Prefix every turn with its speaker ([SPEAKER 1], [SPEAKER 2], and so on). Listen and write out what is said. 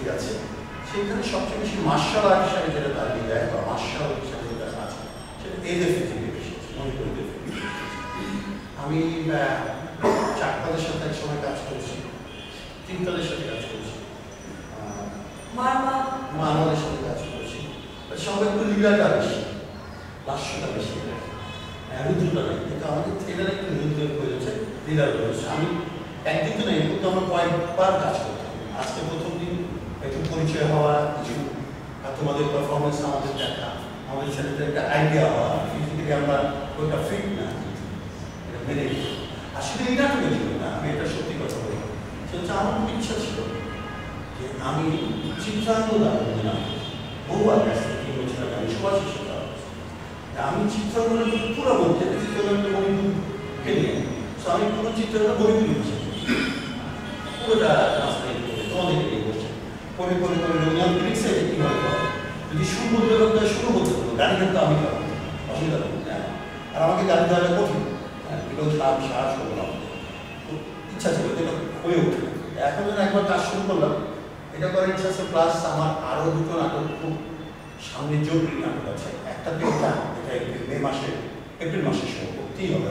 [SPEAKER 1] ঠিক আছে, সেখানে সবচেয়ে বেশি মার্শাল আর্ট হিসাবে যেটা দাঁড়িয়ে দেয় বা মার্শাল হিসাবে যেটা আছে সেটা এদের থেকে বেশি আছে, মণিপুরীদের থেকে। আমি চাকপাদের সাথে এক সময় কাজ করেছি, তিনতাদের সাথে কাজ করেছি, মানবের সাথে কাজ করেছি। সবাই একটু লীলাটা বেশি, লাস্যটা বেশি, রুদ্রটা নেই, কিন্তু আমাদের থ্রিলার একটু রুদ্র হয়েছে, লীলার রয়েছে। আমি একদিন তো নেই, কিন্তু আমরা কয়েকবার কাজ করতাম। আজকে প্রথম দিন একটু পরিচয় হওয়া, কিছু তোমাদের পারফরমেন্স আমাদের দেখা, আমাদের ছেলেদের একটা আইডিয়া হওয়া, ফিজিক্যালি আমরা ওইটা ফিট না, এটা মেনে নিই। আসলে এটা তো ছিল না, আমি এটা সত্যি কথা বলি। সেটা হচ্ছে আমার খুব ইচ্ছা ছিল যে আমি চিত্রাঙ্গদা না বহু আগে আসতে 3 বছর আগে আমি সুভাষের সাথে আমি চিত্রাঙ্গনের পুরো বলতে চিত্রাঙ্গনটা মণিপুরকে নিয়ে, তো আমি পুরো চিত্রাঙ্গন মণিপুরি বসে পুরোটা রাস্তায় তোমাদেরকে নিয়ে বসে পরে পরে পরে রবীন্দ্রনাথ লিখছে যে কীভাবে হবে, যদি শুরু বলতে হবে শুরু বলতে হবে, গাড়ি কিন্তু আমি পাবো, অসুবিধা নেই। আর আমাকে গাড়ি দেওয়াটা কঠিন, এগুলো সাহস করবো না, খুব ইচ্ছা ছিল, এটা হয়ে ওঠে। এখন যখন একবার কাজ শুরু করলাম, এটা করার ইচ্ছা আছে। প্লাস আমার আরও দুটো নাটক খুব সামনে জরুরি নাটক আছে। একটা তো এটা এপ্রিল মাসে শুরু করতেই হবে।